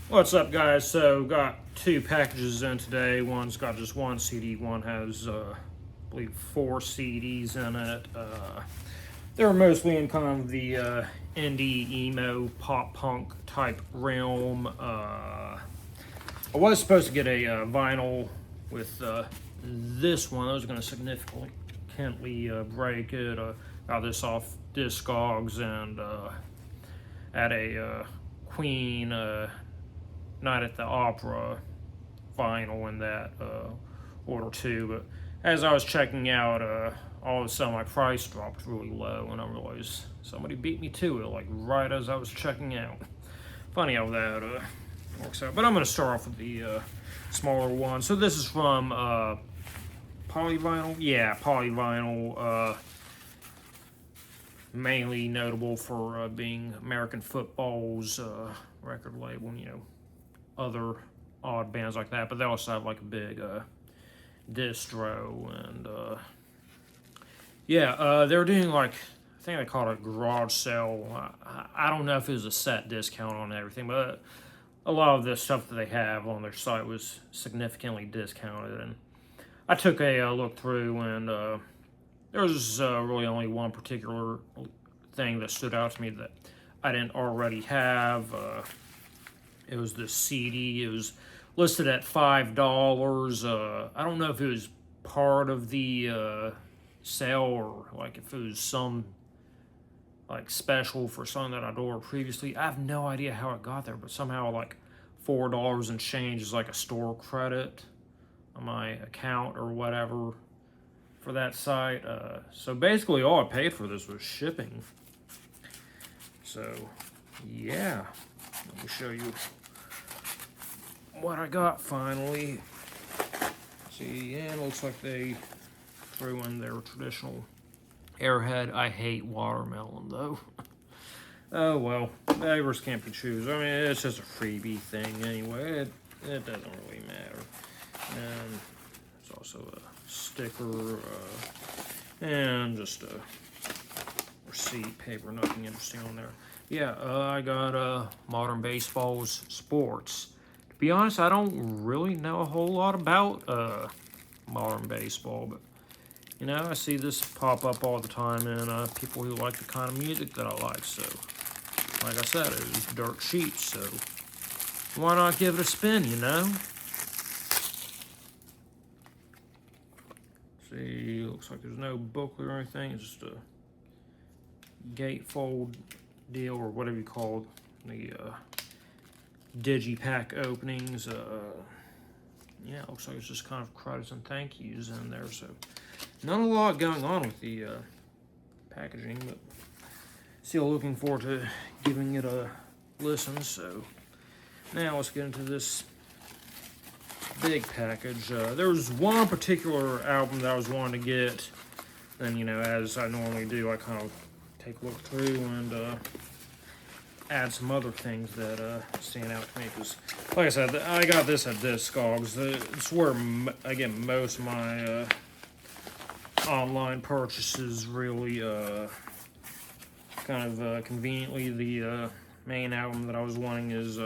What's up, guys? So, got two packages in today. One's got just one CD, one has, I believe, four CDs in it. They're mostly in kind of the indie, emo, pop punk type realm. I was supposed to get a vinyl with this one. I was going to significantly break it. Got this off Discogs and at a Queen Night at the Opera vinyl in that order too. But as I was checking out, all of a sudden my price dropped really low, and I realized somebody beat me to it, like right as I was checking out. Funny how that works out. But I'm going to start off with the smaller one. So this is from Polyvinyl. Yeah, Polyvinyl. Mainly notable for being American football's record label. Other odd bands like that, but they also have like a big distro, and they were doing like, I think they called it a garage sale. I don't know if it was a set discount on everything, but a lot of the stuff that they have on their site was significantly discounted, and I took a look through, and there was really only one particular thing that stood out to me that I didn't already have. It was this CD. It was listed at $5. I don't know if it was part of the sale, or like if it was some like special for something that I'd ordered previously. I have no idea how it got there, but somehow like $4 and change is like a store credit on my account or whatever for that site. So basically all I paid for this was shipping. So yeah, let me show you what I got finally. See, yeah, it looks like they threw in their traditional Airhead. I hate watermelon though. Oh well, neighbors can't be choosers. I mean, it's just a freebie thing anyway. It doesn't really matter. And there's also a sticker and just a receipt paper. Nothing interesting on there. Yeah, I got Modern Baseball's Sports. To be honest, I don't really know a whole lot about modern baseball, but I see this pop up all the time, and people who like the kind of music that I like. So, like I said, it was dirt cheap, so why not give it a spin, See, looks like there's no booklet or anything. It's just a gatefold deal, or whatever you call the digipack openings. Yeah, it looks like it's just kind of credits and thank yous in there. So, not a lot going on with the packaging, but still looking forward to giving it a listen. So, now let's get into this big package. There was one particular album that I was wanting to get, and as I normally do, I kind of take a look through and add some other things that stand out to me. Because, like I said, I got this at Discogs. It's where I get most of my online purchases. Really, kind of conveniently, the main album that I was wanting is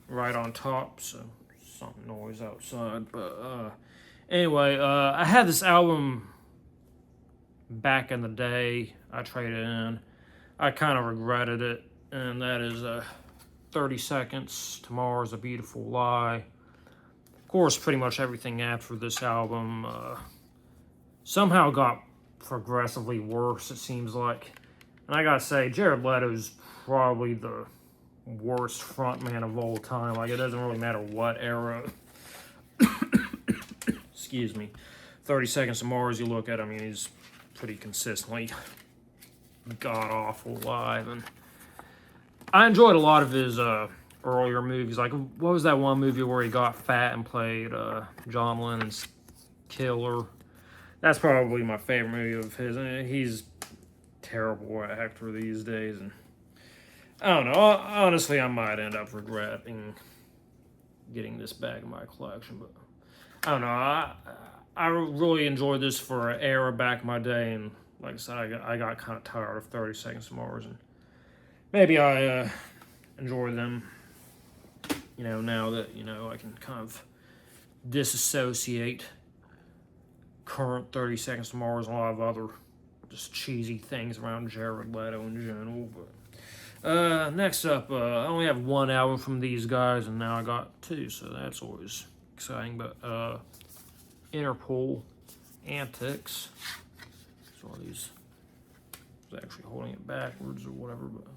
right on top. So some noise outside, but anyway, I had this album back in the day. I traded in. I kind of regretted it, and that is 30 Seconds, Tomorrow's a Beautiful Lie. Of course, pretty much everything after this album somehow got progressively worse, it seems like. And I gotta say, Jared Leto's probably the worst frontman of all time. Like, it doesn't really matter what era. Excuse me. 30 Seconds to Mars, you look at him, he's pretty consistently god-awful live. And I enjoyed a lot of his earlier movies. Like, what was that one movie where he got fat and played John Lennon's killer? That's probably my favorite movie of his. And he's a terrible actor these days, and I don't know. Honestly, I might end up regretting getting this back in my collection, but I don't know. I really enjoyed this for an era back in my day, and like I said, I got kind of tired of 30 Seconds to Mars, and maybe I enjoy them now that, I can kind of disassociate current 30 Seconds to Mars and a lot of other just cheesy things around Jared Leto in general. But next up, I only have one album from these guys, and now I got two, so that's always exciting. But Interpol Antics. So all these, I was actually holding it backwards or whatever. But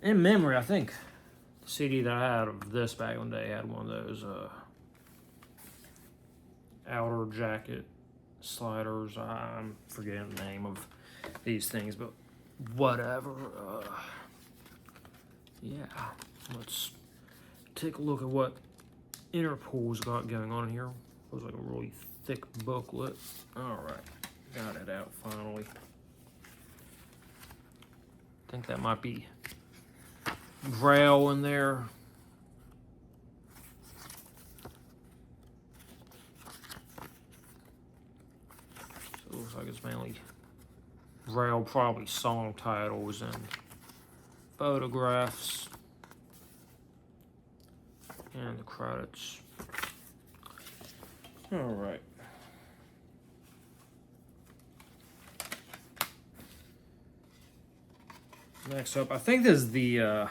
in memory, I think the CD that I had of this back in the day had one of those outer jacket sliders. I'm forgetting the name of these things, but whatever. Yeah, let's take a look at what Interpol's got going on here. It was like a really thick booklet. Alright, got it out finally. I think that might be Braille in there. So it looks like it's mainly Braille, probably song titles and photographs. And the credits. Alright. Next up, I think this is the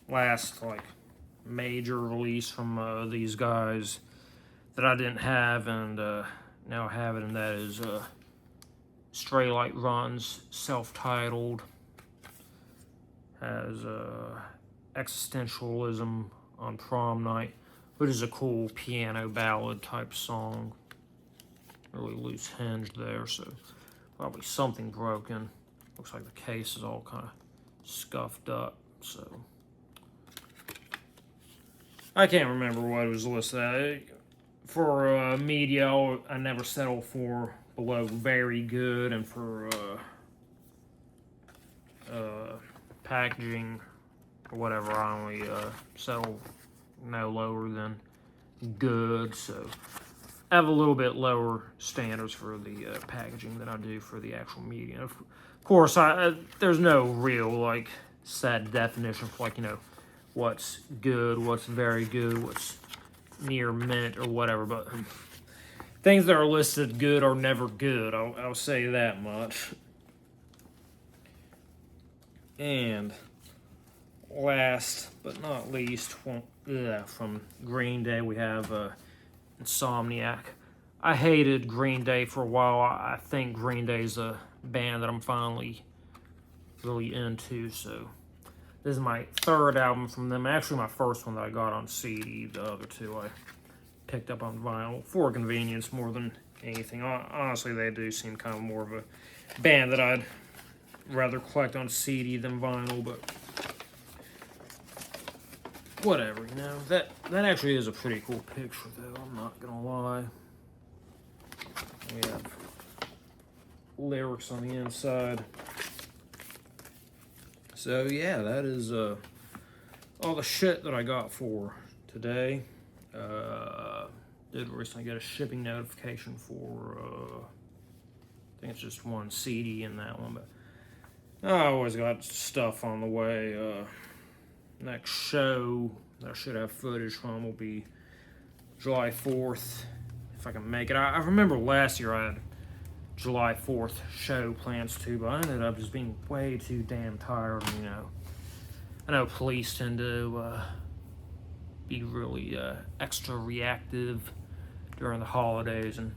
last major release from these guys that I didn't have, and now I have it, and that is Straylight Run's self-titled. Has Existentialism on Prom Night, which is a cool piano ballad type song. Really loose hinge there, so probably something broken. Looks like the case is all kind of scuffed up, so I can't remember what it was listed at. For media, I never settle for below very good, and for packaging or whatever, I only settle no lower than good, so I have a little bit lower standards for the packaging than I do for the actual media. Of course, there's no real set definition for what's good, what's very good, what's near mint or whatever, but things that are listed good are never good. I'll say that much. And last but not least, from Green Day, we have Insomniac. I hated Green Day for a while. I think Green Day's a band that I'm finally really into, so this is my third album from them. Actually, my first one that I got on CD. The other two I picked up on vinyl for convenience more than anything. Honestly, they do seem kind of more of a band that I'd rather collect on CD than vinyl, but whatever, That actually is a pretty cool picture, though, I'm not gonna lie. We have lyrics on the inside. So, yeah, that is all the shit that I got for today. Did recently get a shipping notification for, I think it's just one CD in that one, but I always got stuff on the way. Next show that I should have footage from will be July 4th, if I can make it. I remember last year I had July 4th show plans too, but I ended up just being way too damn tired. And, I know police tend to be really extra reactive during the holidays, and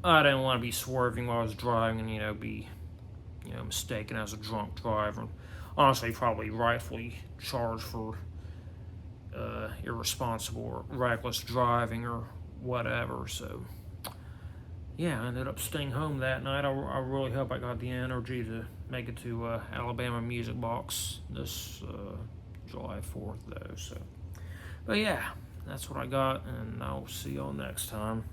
I didn't want to be swerving while I was driving and, be, mistaken as a drunk driver. And honestly, probably rightfully charged for irresponsible or reckless driving or whatever. So, yeah, I ended up staying home that night. I really hope I got the energy to make it to Alabama Music Box this July 4th, though. So, but yeah, that's what I got, and I'll see y'all next time.